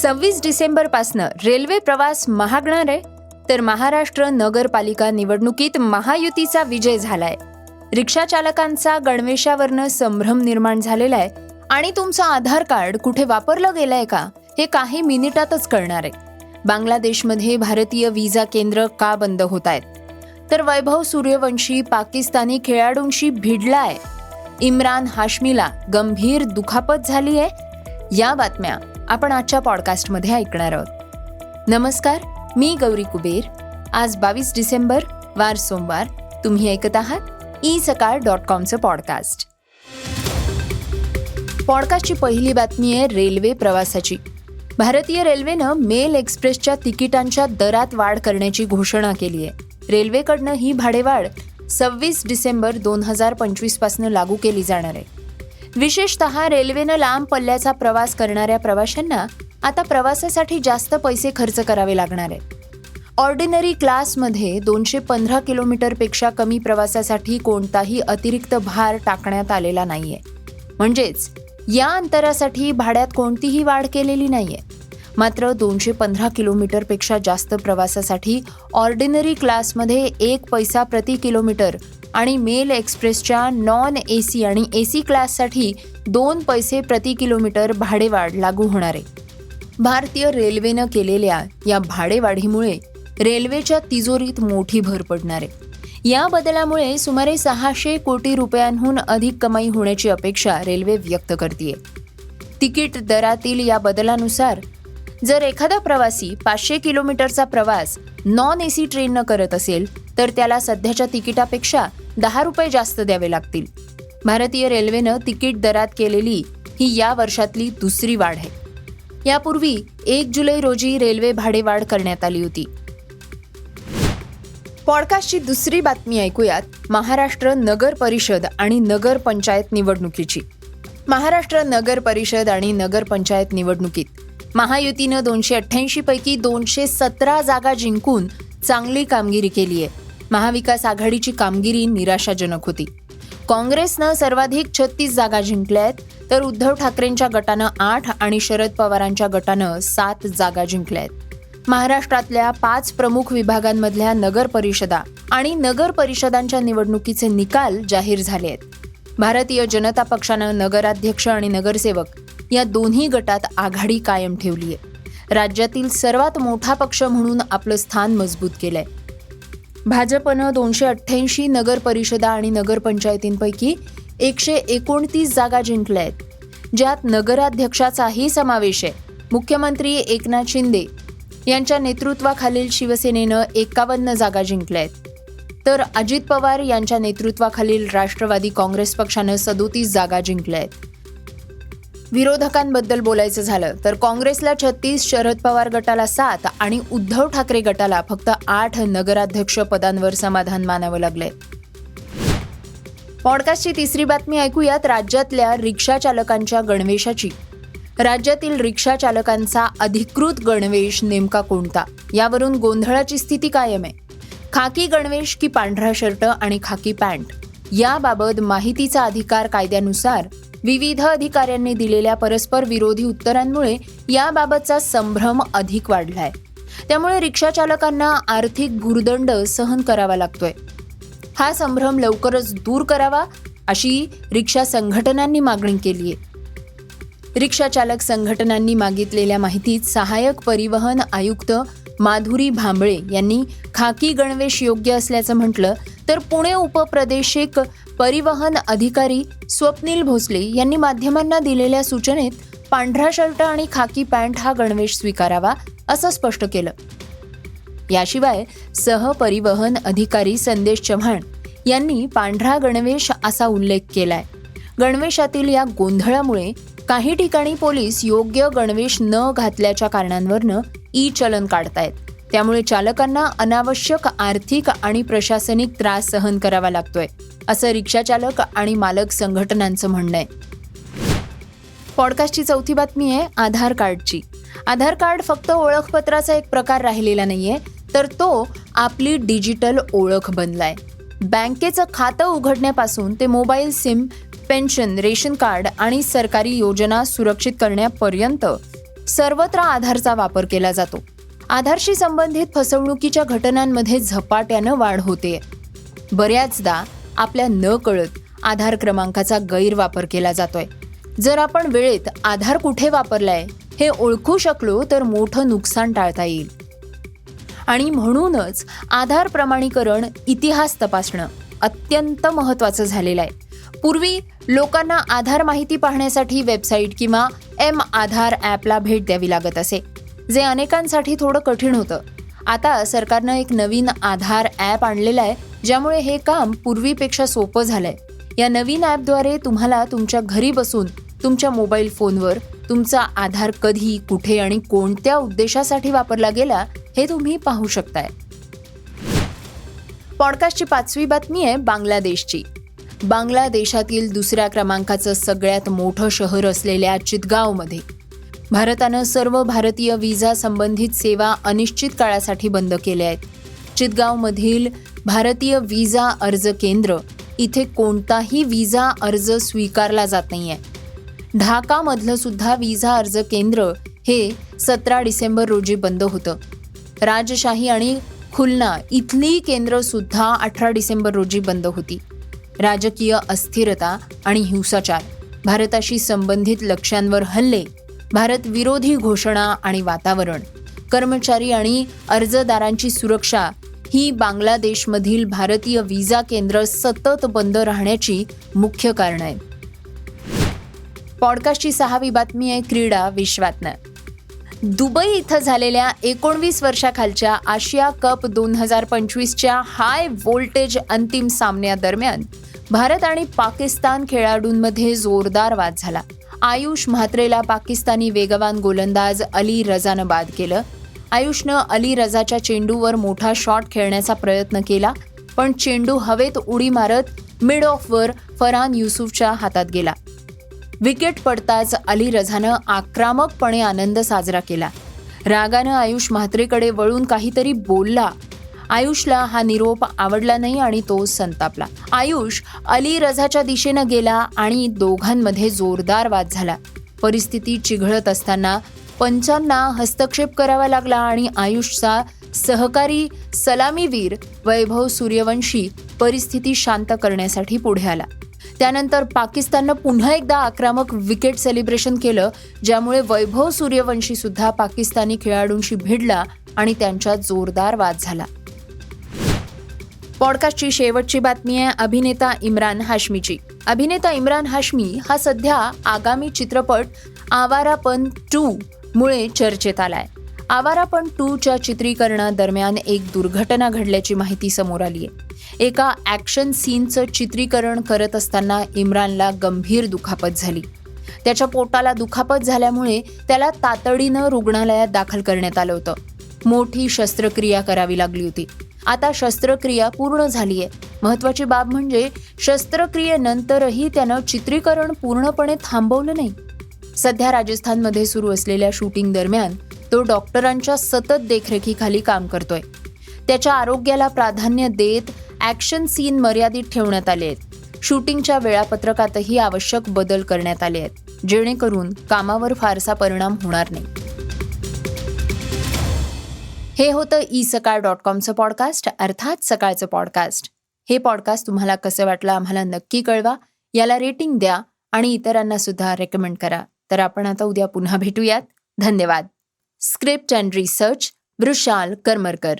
26 डिसेंबरपासनं railway प्रवास महागणार आहे. तर महाराष्ट्र नगरपालिका निवडणुकीत महायुतीचा विजय झालाय. रिक्षा चालकांचा गणवेशावरनं संभ्रम निर्माण झालेला आहे आणि तुमचं आधार कार्ड कुठे वापरलं गेलंय का हे काही मिनिटातच कळणार आहे. बांगलादेशमध्ये भारतीय व्हिसा केंद्र का बंद होत आहेत, तर वैभव सूर्यवंशी पाकिस्तानी खेळाडूंशी भिडलाय. इम्रान हाशमीला गंभीर दुखापत झाली आहे. या बातम्या आपण आजच्या पॉडकास्टमध्ये ऐकणार आहोत. नमस्कार, मी गौरी कुबेर. आज 22 डिसेंबर वार सोमवार. तुम्ही ऐकत आहात isakal.comचं पॉडकास्ट. पॉडकास्टची पहिली बातमी आहे रेल्वे प्रवासाची. भारतीय रेल्वेनं मेल एक्सप्रेसच्या तिकिटांच्या दरात वाढ करण्याची घोषणा केली आहे. रेल्वेकडनं ही भाडेवाढ 26 डिसेंबर 2025 पासून लागू केली जाणार आहे. विशेषतः रेल्वेनं लांब पल्ल्याचा प्रवास करणाऱ्या प्रवाशांना आता प्रवासासाठी जास्त पैसे खर्च करावे लागणार आहे. ऑर्डिनरी क्लासमध्ये 215 किलोमीटरपेक्षा कमी प्रवासासाठी कोणताही अतिरिक्त भार टाकण्यात आलेला नाहीये. म्हणजेच या अंतरासाठी भाड्यात कोणतीही वाढ केलेली नाहीये. मात्र 215 किलोमीटरपेक्षा जास्त प्रवासासाठी ऑर्डिनरी क्लासमध्ये 1 पैसा प्रति किलोमीटर आणि मेल एक्सप्रेसच्या नॉन AC आणि AC क्लाससाठी 2 पैसे प्रति किलोमीटर भाडेवाढ लागू होणार आहे. भारतीय रेल्वेनं केलेल्या या भाडेवाढीमुळे रेल्वेच्या तिजोरीत मोठी भर पडणार आहे. या बदलामुळे सुमारे 600 कोटी रुपयांहून अधिक कमाई होण्याची अपेक्षा रेल्वे व्यक्त करतेय. तिकीट दरातील या बदलानुसार जर एखादा प्रवासी 500 किलोमीटरचा प्रवास नॉन AC ट्रेननं करत असेल तर त्याला सध्याच्या तिकिटापेक्षा 10 रुपये जास्त द्यावे लागतील. भारतीय रेल्वेनं तिकीट दरात केलेली ही या वर्षातली दुसरी वाढ आहे. यापूर्वी 1 जुलै रोजी रेल्वे भाडेवाढ करण्यात आली होती. पॉडकास्टची दुसरी बातमी ऐकूयात महाराष्ट्र नगर परिषद आणि नगर पंचायत निवडणुकीची. महाराष्ट्र नगर परिषद आणि नगर पंचायत निवडणुकीत महायुतीनं 288 पैकी 217 जागा जिंकून चांगली कामगिरी केली आहे. महाविकास आघाडीची कामगिरी निराशाजनक होती. काँग्रेसनं सर्वाधिक 36 जागा जिंकल्या आहेत, तर उद्धव ठाकरेंच्या गटानं 8 आणि शरद पवारांच्या गटानं 7 जागा जिंकल्या आहेत. महाराष्ट्रातल्या 5 प्रमुख विभागांमधल्या नगर परिषदा आणि नगर परिषदांच्या निवडणुकीचे निकाल जाहीर झाले आहेत. भारतीय जनता पक्षानं नगराध्यक्ष आणि नगरसेवक या दोन्ही गटात आघाडी कायम ठेवली आहे. राज्यातील सर्वात मोठा पक्ष म्हणून आपलं स्थान मजबूत केलंय. भाजपनं 288 नगर परिषदा आणि नगर पंचायतींपैकी 129 जागा जिंकल्या आहेत, ज्यात नगराध्यक्षाचाही समावेश आहे. मुख्यमंत्री एकनाथ शिंदे यांच्या नेतृत्वाखालील शिवसेनेनं 51 जागा जिंकल्या आहेत, तर अजित पवार यांच्या नेतृत्वाखालील राष्ट्रवादी काँग्रेस पक्षानं 37 जागा जिंकल्या आहेत. विरोधकांबद्दल बोलायचं झालं तर काँग्रेसला 36, शरद पवार गटाला 7 आणि उद्धव ठाकरे गटाला फक्त 8 नगराध्यक्ष पदांवर समाधान मानावं लागलंय. पॉडकास्टची तिसरी बातमी ऐकूयात राज्यातल्या रिक्षा चालकांच्या गणवेशाची. राज्यातील रिक्षा चालकांचा अधिकृत गणवेश नेमका कोणता, यावरून गोंधळाची स्थिती कायम आहे. खाकी गणवेश की पांढरा शर्ट आणि खाकी पॅन्ट याबाबत माहितीचा अधिकार कायद्यानुसार विविध अधिकाऱ्यांनी दिलेल्या परस्पर विरोधी उत्तरांमुळे याबाबतचा संभ्रम अधिक वाढलाय. त्यामुळे रिक्षा चालकांना आर्थिक भुर्दंड सहन करावा लागतोय. हा संभ्रम लवकरच दूर करावा अशी रिक्षा संघटनांनी मागणी केली आहे. रिक्षा चालक संघटनांनी मागितलेल्या माहितीत सहाय्यक परिवहन आयुक्त माधुरी भांबळे यांनी खाकी गणवेश योग्य असल्याचं म्हटलं, तर पुणे उपप्रादेशिक परिवहन अधिकारी स्वप्नील भोसले यांनी माध्यमांना दिलेल्या सूचनेत पांढरा शर्ट आणि खाकी पॅन्ट हा गणवेश स्वीकारावा असं स्पष्ट केलं. याशिवाय सहपरिवहन अधिकारी संदेश चव्हाण यांनी पांढरा गणवेश असा उल्लेख केलाय. गणवेशातील या गोंधळामुळे काही ठिकाणी पोलीस योग्य गणवेश न घातल्याच्या कारणांवरनं चलन काढतायत. त्यामुळे चालकांना अनावश्यक आर्थिक आणि प्रशासनिक त्रास सहन करावा लागतोय, असं रिक्षा चालक आणि मालक संघटनांचं म्हणणं आहे. पॉडकास्टची चौथी बातमी आहे आधार कार्डची. आधार कार्ड फक्त ओळखपत्राचा एक प्रकार राहिलेला नाहीये, तर तो आपली डिजिटल ओळख बनलाय. बँकेचं खातं उघडण्यापासून ते mobile SIM, pension, ration card आणि सरकारी योजना सुरक्षित करण्यापर्यंत सर्वत्र आधारचा वापर केला जातो. आधारशी संबंधित फसवणुकीच्या घटनांमध्ये झपाट्यानं वाढ होते. बऱ्याचदा आपल्या नकळत आधार क्रमांकाचा गैरवापर केला जातोय. जर आपण वेळेत आधार कुठे वापरलाय हे ओळखू शकलो तर मोठं नुकसान टाळता येईल. आणि म्हणूनच आधार प्रमाणीकरण इतिहास तपासणं अत्यंत महत्त्वाचं झालेलं आहे. पूर्वी लोकांना आधार माहिती पाहण्यासाठी वेबसाईट किंवा आधार ॲपला भेट द्यावी लागत असे, जे अनेकांसाठी थोडं कठीण होतं. आता सरकारनं एक नवीन आधार ॲप आणलेलं आहे, ज्यामुळे हे काम पूर्वीपेक्षा सोपं झालंय. या नवीन ॲपद्वारे तुम्हाला तुमच्या घरी बसून तुमच्या मोबाईल फोनवर तुमचा आधार कधी, कुठे आणि कोणत्या उद्देशासाठी वापरला गेला हे तुम्ही पाहू शकताय. पॉडकास्टची 5वी बातमी आहे बांगलादेशची. बांगलादेशातील 2ऱ्या क्रमांकाचं सगळ्यात मोठं शहर असलेल्या चितगावमध्ये भारतानं सर्व भारतीय व्हिसा संबंधित सेवा अनिश्चित काळासाठी बंद केल्या आहेत. चितगावमधील भारतीय व्हिसा अर्ज केंद्र इथे कोणताही व्हिसा अर्ज स्वीकारला जात नाहीये. ढाकामधलं सुद्धा व्हिसा अर्ज केंद्र हे 17 डिसेंबर रोजी बंद होतं. राजशाही आणि खुलना इथली केंद्र सुद्धा 18 डिसेंबर रोजी बंद होती. राजकीय अस्थिरता आणि हिंसाचार, भारताशी संबंधित लक्ष्यांवर हल्ले, भारत विरोधी घोषणा आणि वातावरण, कर्मचारी आणि अर्जदारांची सुरक्षा ही बांगलादेशमधील भारतीय व्हिसा केंद्र सतत बंद राहण्याची मुख्य कारण आहे. पॉडकास्टची 6वी बातमी आहे क्रीडा विश्वातनं. दुबई इथं झालेल्या 19 वर्षाखालच्या आशिया कप 2025च्या हाय व्होल्टेज अंतिम सामन्यादरम्यान भारत आणि पाकिस्तान खेळाडूंमध्ये जोरदार वाद झाला. आयुष म्हात्रेला पाकिस्तानी वेगवान गोलंदाज अली रजानं बाद केलं. आयुषनं अली रजाच्या चेंडूवर मोठा शॉट खेळण्याचा प्रयत्न केला, पण चेंडू हवेत उडी मारत मिड ऑफवर फरहान युसुफच्या हातात गेला. विकेट पडताच अली रझानं आक्रमकपणे आनंद साजरा केला. रागानं आयुष म्हात्रेकडे वळून काहीतरी बोलला. आयुषला हा निरोप आवडला नाही आणि तो संतापला. आयुष अली रझाच्या दिशेनं गेला आणि दोघांमध्ये जोरदार वाद झाला. परिस्थिती चिघळत असताना पंचांना हस्तक्षेप करावा लागला आणि आयुषचा सहकारी सलामीवीर वैभव सूर्यवंशी परिस्थिती शांत करण्यासाठी पुढे आला. त्यानंतर पाकिस्ताननं पुन्हा एकदा आक्रमक विकेट सेलिब्रेशन केलं, ज्यामुळे वैभव सूर्यवंशी सुद्धा पाकिस्तानी खेळाडूंशी भिडला आणि त्यांच्यात जोरदार वाद झाला. पॉडकास्टची शेवटची बातमी आहे अभिनेता इम्रान हाशमीची. अभिनेता इम्रान हाशमी हा सध्या आगामी चित्रपट आवारापन 2 मुळे चर्चेत आलाय. आवारापन 2च्या चित्रीकरणादरम्यान एक दुर्घटना घडल्याची माहिती समोर आली आहे. एका ॲक्शन सीनचं चित्रीकरण करत असताना इम्रानला गंभीर दुखापत झाली. त्याच्या पोटाला दुखापत झाल्यामुळे त्याला तातडीनं रुग्णालयात दाखल करण्यात आलं होतं. मोठी शस्त्रक्रिया करावी लागली होती. आता शस्त्रक्रिया पूर्ण झाली आहे. महत्त्वाची बाब म्हणजे शस्त्रक्रियेनंतरही त्यानं चित्रीकरण पूर्णपणे थांबवलं नाही. सध्या राजस्थानमध्ये सुरू असलेल्या शूटिंग दरम्यान तो डॉक्टरांच्या सतत देखरेखीखाली काम करतोय. त्याच्या आरोग्याला प्राधान्य देत ॲक्शन सीन मर्यादित ठेवण्यात आले आहेत. शूटिंगच्या वेळापत्रकातही आवश्यक बदल करण्यात आले आहेत, जेणेकरून कामावर फारसा परिणाम होणार नाही. हे होतं isakal.comचं पॉडकास्ट, अर्थात सकाळचं पॉडकास्ट. हे पॉडकास्ट तुम्हाला कसं वाटलं आम्हाला नक्की कळवा. याला रेटिंग द्या आणि इतरांना सुद्धा रेकमेंड करा. तर आपण आता उद्या पुन्हा भेटूयात. धन्यवाद. Script and research Vrushal Karmarkar.